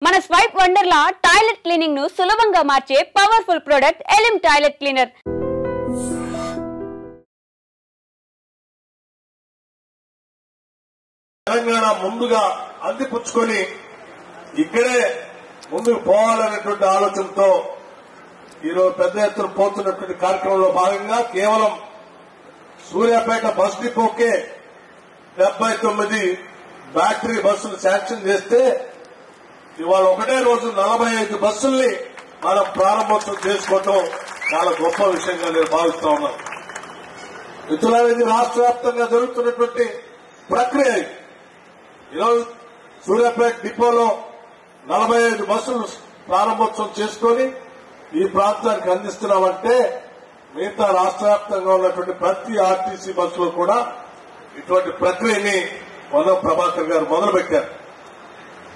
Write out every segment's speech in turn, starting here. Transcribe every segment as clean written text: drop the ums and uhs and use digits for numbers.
మన swipe Wonderla toilet cleaning ను సులభంగా మార్చే powerful product Elim toilet cleaner. Telangana ముందుగా అందిపుచ్చుకొని ఇక్కడే ముందుకు పోవాలనేటువంటి ఆలోచనతో ఈరోజు పెద్ద ఎత్తున పోతున్నటువంటి కార్యక్రమంలో భాగంగా కేవలం సూర్యాపేట బస్ డిపోకే 79 బ్యాటరీ బస్సులు శాంక్షన్ చేస్తే ఇవాళ ఒకటే రోజు 45 బస్సుల్ని మనం ప్రారంభోత్సవం చేసుకోవటం చాలా గొప్ప విషయంగా నేను భావిస్తా ఉన్నాను. మిత్రులారా, రాష్ట్ర వ్యాప్తంగా జరుగుతున్నటువంటి ప్రక్రియ. ఈరోజు సూర్యాపేట డిపోలో 45 బస్సులు ప్రారంభోత్సవం చేసుకుని ఈ ప్రాంతానికి అందిస్తున్నామంటే మిగతా రాష్ట్ర వ్యాప్తంగా ఉన్నటువంటి ప్రతి ఆర్టీసీ బస్సులో కూడా ఇటువంటి ప్రక్రియని పొన్నం ప్రభాకర్ గారు మొదలుపెట్టారు.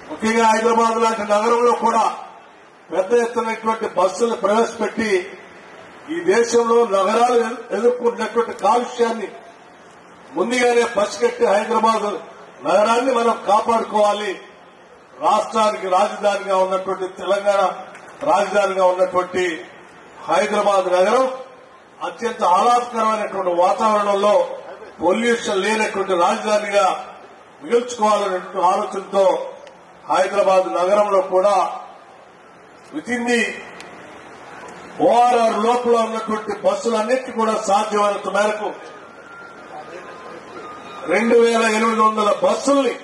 ముఖ్యంగా హైదరాబాద్ లాంటి నగరంలో కూడా పెద్ద ఎత్తున ఇటువంటి బస్సులు ప్రవేశపెట్టి ఈ దేశంలో నగరాలు ఎదుర్కొంటున్నటువంటి కాలుష్యాన్ని ముందుగానే పసిగట్టి హైదరాబాద్ నగరాన్ని మనం కాపాడుకోవాలి. రాష్ట్రానికి రాజధానిగా ఉన్నటువంటి తెలంగాణ రాజధానిగా ఉన్నటువంటి హైదరాబాద్ నగరం అత్యంత ఆహ్లాదకరమైనటువంటి వాతావరణంలో పొల్యూషన్ లేనటువంటి రాజధానిగా మిగుల్చుకోవాలనేటువంటి ఆలోచనతో హైదరాబాద్ నగరంలో కూడా వితిన్ ది ఓఆర్ఆర్ లోపల ఉన్నటువంటి బస్సులన్నింటినీ కూడా సాధ్యమైనంత మేరకు 2800 బస్సుల్ని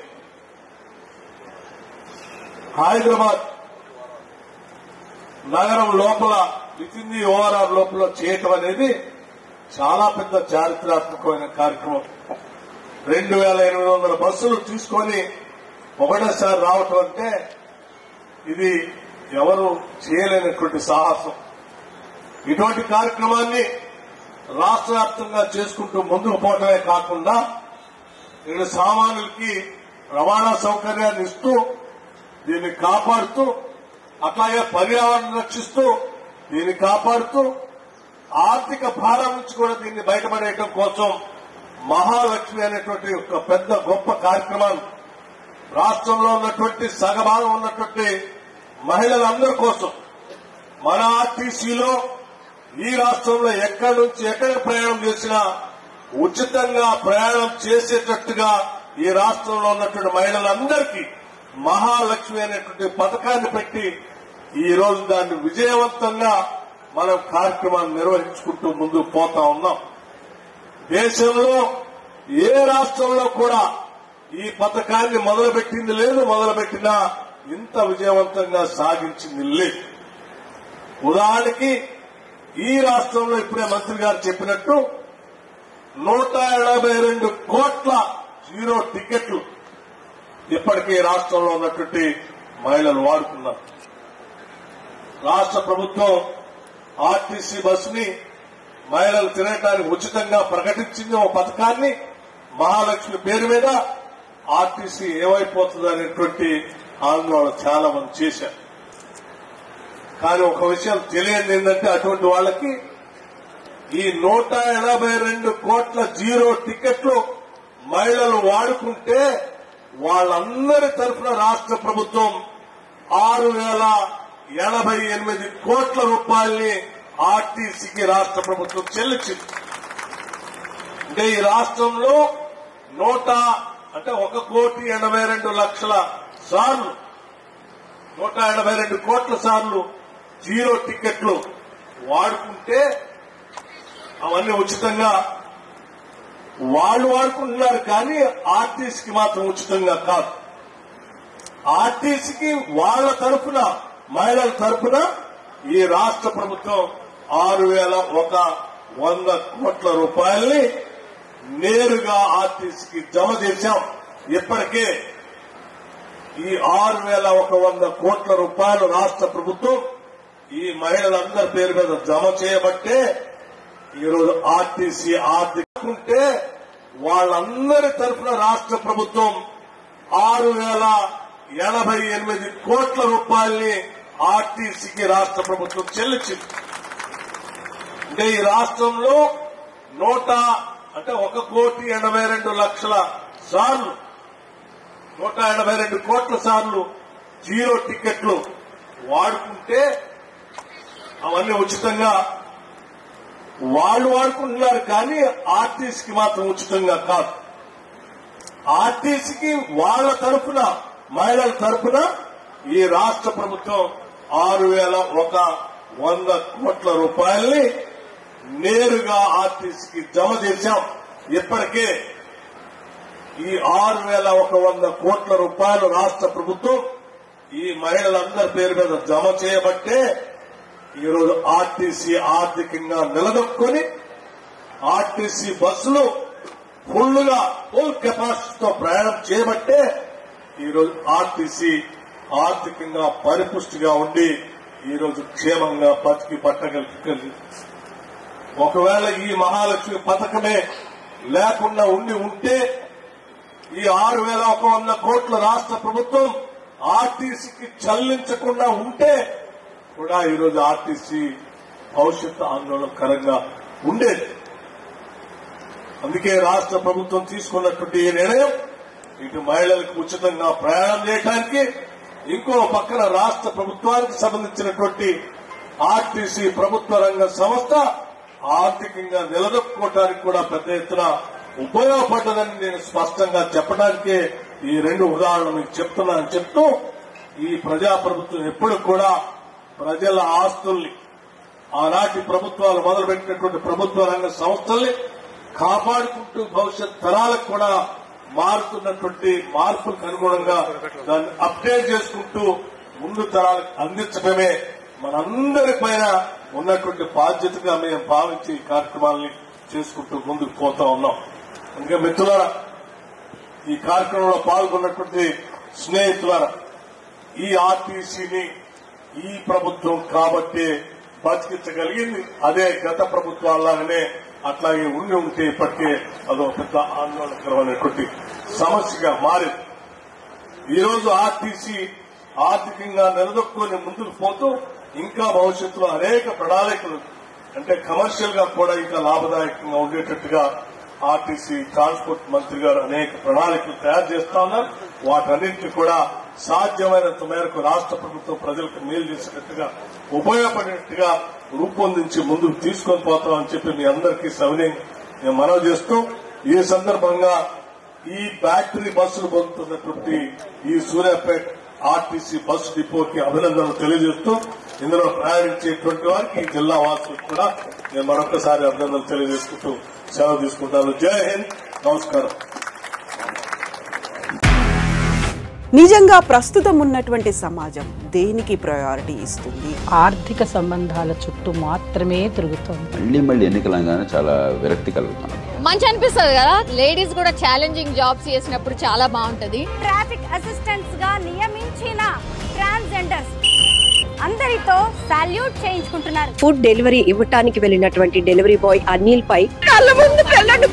హైదరాబాద్ నగరం లోపల వితిన్ ది ఓఆర్ఆర్ లోపల చేయటం అనేది చాలా పెద్ద చారిత్రాత్మకమైన కార్యక్రమం. 2800 బస్సులు తీసుకొని ఒకటేసారి రావటం అంటే ఇది ఎవరు చేయలేనటువంటి సాహసం. ఇటువంటి కార్యక్రమాన్ని రాష్ట్ర వ్యాప్తంగా చేసుకుంటూ ముందుకు పోవటమే కాకుండా ఇక్కడ సామాన్యులకి రవాణా సౌకర్యాన్ని ఇస్తూ దీన్ని కాపాడుతూ అట్లాగే పర్యావరణం రక్షిస్తూ దీన్ని కాపాడుతూ ఆర్థిక భారం నుంచి కూడా దీన్ని బయటపడేయడం కోసం మహాలక్ష్మి అనేటువంటి ఒక పెద్ద గొప్ప కార్యక్రమాన్ని రాష్ట్రంలో ఉన్నటువంటి సగభాగం ఉన్నటువంటి మహిళలందరి కోసం మన ఆర్టీసీలో ఈ రాష్ట్రంలో ఎక్కడి నుంచి ఎక్కడికి ప్రయాణం చేసినా ఉచితంగా ప్రయాణం చేసేటట్టుగా ఈ రాష్ట్రంలో ఉన్నటువంటి మహిళలందరికీ మహాలక్ష్మి అనేటువంటి పథకాన్ని పెట్టి ఈ రోజు దాన్ని విజయవంతంగా మనం కార్యక్రమాన్ని నిర్వహించుకుంటూ ముందుకు పోతా ఉన్నాం. దేశంలో ఏ రాష్ట్రంలో కూడా ఈ పథకాన్ని మొదలుపెట్టింది లేదు, మొదలుపెట్టినా ఇంత విజయవంతంగా సాగించింది లేదు. ఉదాహరణకి ఈ రాష్ట్రంలో ఇప్పుడే మంత్రి గారు చెప్పినట్టు 182 కోట్ల జీరో టికెట్లు ఇప్పటికీ రాష్ట్రంలో ఉన్నటువంటి మహిళలు వాడుతున్నారు. రాష్ట్ర ప్రభుత్వం ఆర్టీసీ బస్సుని మహిళలు తిరగడానికి ఉచితంగా ప్రకటించింది. ఒక పథకాన్ని మహాలక్ష్మి పేరు మీద ఆర్టీసీ ఏమైపోతుంది అనేటువంటి ఆందోళన చాలా మంది చేశారు. కానీ ఒక విషయం తెలియదు ఏంటంటే అటువంటి వాళ్ళకి ఈ 182 కోట్ల జీరో టికెట్లు మహిళలు వాడుకుంటే వాళ్ళందరి తరఫున రాష్ట్ర ప్రభుత్వం 6088 కోట్ల రూపాయల్ని ఆర్టీసీకి రాష్ట్ర ప్రభుత్వం చెల్లించింది. అంటే ఈ రాష్ట్రంలో 1,82,00,000 సార్లు 182 కోట్ల సార్లు జీరో టికెట్లు వాడుకుంటే అవన్నీ ఉచితంగా వాళ్ళు వాడుకుంటున్నారు. కానీ ఆర్టీసీకి మాత్రం ఉచితంగా కాదు. ఆర్టీసీకి వాళ్ల తరఫున మహిళల తరఫున ఈ రాష్ట్ర ప్రభుత్వం 6,100 కోట్ల రూపాయల్ని నేరుగా ఆర్టీసీకి జమ చేశాం. ఇప్పటికే ఈ 6,100 కోట్ల రూపాయలు రాష్ట్ర ప్రభుత్వం ఈ మహిళలందరి పేరు మీద జమ చేయబట్టే ఈరోజు ఆర్టీసీ ఆర్థికంటే వాళ్ళందరి తరఫున రాష్ట్ర ప్రభుత్వం 6,088 కోట్ల రూపాయల్ని ఆర్టీసీకి రాష్ట్ర ప్రభుత్వం చెల్లించింది. అంటే ఈ రాష్ట్రంలో 1,82,00,000 సార్లు 182 కోట్ల సార్లు జీరో టికెట్లు వాడుకుంటే అవన్నీ ఉచితంగా వాళ్ళు వాడుకుంటున్నారు, కానీ ఆర్టీసీకి మాత్రం ఉచితంగా కాదు. ఆర్టీసీకి వాళ్ళ తరఫున, మహిళల తరఫున ఈ రాష్ట్ర ప్రభుత్వం 6,100 కోట్ల రూపాయల్ని నేరుగా ఆర్టీసీకి జమ చేశాం. ఇప్పటికే ఈ 6,100 కోట్ల రూపాయలు రాష్ట్ర ప్రభుత్వం ఈ మహిళలందరి పేరు మీద జమ చేయబట్టే ఈరోజు ఆర్టీసీ ఆర్థికంగా నిలదొక్కుని ఆర్టీసీ బస్సులు ఫుల్ కెపాసిటీతో ప్రయాణం చేయబట్టే ఈరోజు ఆర్టీసీ ఆర్థికంగా పరిపుష్టిగా ఉండి ఈరోజు క్షేమంగా బతికి పట్టగలిగింది. ఒకవేళ ఈ మహాలక్ష్మి పథకమే లేకుండా ఉంటే ఈ 6,100 కోట్ల రాష్ట్ర ప్రభుత్వం ఆర్టీసీకి చెల్లించకుండా ఉంటే కూడా ఈరోజు ఆర్టీసీ భవిష్యత్తు ఆందోళనకరంగా ఉండేది. అందుకే రాష్ట్ర ప్రభుత్వం తీసుకున్నటువంటి ఈ నిర్ణయం ఇటు మహిళలకు ఉచితంగా ప్రయాణం చేయడానికి, ఇంకో పక్కన రాష్ట్ర ప్రభుత్వానికి సంబంధించినటువంటి ఆర్టీసీ ప్రభుత్వ రంగ సంస్థ ఆర్థికంగా నిలదొక్కుకోవడానికి కూడా పెద్ద ఎత్తున ఉపయోగపడ్డదని నేను స్పష్టంగా చెప్పడానికే ఈ 2 ఉదాహరణలు మీకు చెప్తున్నానని చెప్తూ, ఈ ప్రజాప్రభుత్వం ఎప్పుడు కూడా ప్రజల ఆస్తుల్ని, ఆనాటి ప్రభుత్వాలు మొదలుపెట్టినటువంటి ప్రభుత్వ రంగ సంస్థల్ని కాపాడుకుంటూ భవిష్యత్ తరాలకు కూడా మారుతున్నటువంటి మార్పులకు అనుగుణంగా దాన్ని అప్డేట్ చేసుకుంటూ ముందు తరాలకు అందించడమే మనందరిపైన ఉన్నటువంటి బాధ్యతగా మేము భావించి ఈ కార్యక్రమాలని చేసుకుంటూ ముందుకు పోతా ఉన్నాం. ఇంకా మిత్రులారా, ఈ కార్యక్రమంలో పాల్గొన్నటువంటి స్నేహితులారా, ఈ ఆర్టీసీని ఈ ప్రభుత్వం కాబట్టి బతికించగలిగింది. అదే గత ప్రభుత్వాలనే అట్లాగే ఉంటే ఇప్పటికే అదొక పెద్ద ఆందోళనకరమైనటువంటి సమస్యగా మారింది. ఈరోజు ఆర్టీసీ ఆర్థికంగా నిలదొక్కుని ముందుకు పోతూ ఇంకా భవిష్యత్తులో అనేక ప్రణాళికలు, అంటే కమర్షియల్ గా కూడా ఇంకా లాభదాయకంగా ఉండేటట్టుగా ఆర్టీసీ ట్రాన్స్పోర్ట్ మంత్రి గారు అనేక ప్రణాళికలు తయారు చేస్తా ఉన్నారు. వాటన్నింటినీ కూడా సాధ్యమైనంత మేరకు రాష్ట్ర ప్రభుత్వం ప్రజలకు మేలు చేసేటట్టుగా, ఉపయోగపడేట్టుగా రూపొందించి ముందుకు తీసుకొని పోతామని చెప్పి మీ అందరికీ సవినయంగా నేను మనవి చేస్తూ, ఈ సందర్భంగా ఈ బ్యాటరీ బస్సులు పొందుతున్నటువంటి ఈ సూర్యాపేట ఆర్టీసీ బస్సు డిపోకి అభినందనలు తెలియజేస్తూ, ఇందులో ప్రయాణించేటువంటి వారికి ఈ జిల్లా వాసులకు కూడా నేను మరొకసారి అభినందనలు తెలియజేసుకుంటూ సెలవు తీసుకుంటాను. జై హింద్, నమస్కారం. నిజంగా ప్రస్తుతం ఉన్నటువంటి సమాజం దేనికి ప్రయారిటీ ఇస్తుంది? ఆర్థిక సంబంధాల చుట్టూ మాత్రమే తిరుగుతుంది. మళ్ళీ ఎన్నికలంగానే చాలా విరక్తి కలుగుతాం. మంచి అనిపిస్తుంది కదా, లేడీస్ కూడా ఛాలెంజింగ్ జాబ్స్ చేసినప్పుడు చాలా బాగుంటది. ట్రాఫిక్ అసిస్టెంట్స్ గా నియమించిన ట్రాన్స్జెండర్స్ అందరితో సాల్యూట్ చేయించుకుంటున్నారు. ఫుడ్ డెలివరీ ఇవ్వటానికి వెళ్ళినటువంటి డెలివరీ బాయ్ అనిల్ పై కళ్ళ ముందు పెళ్ళండి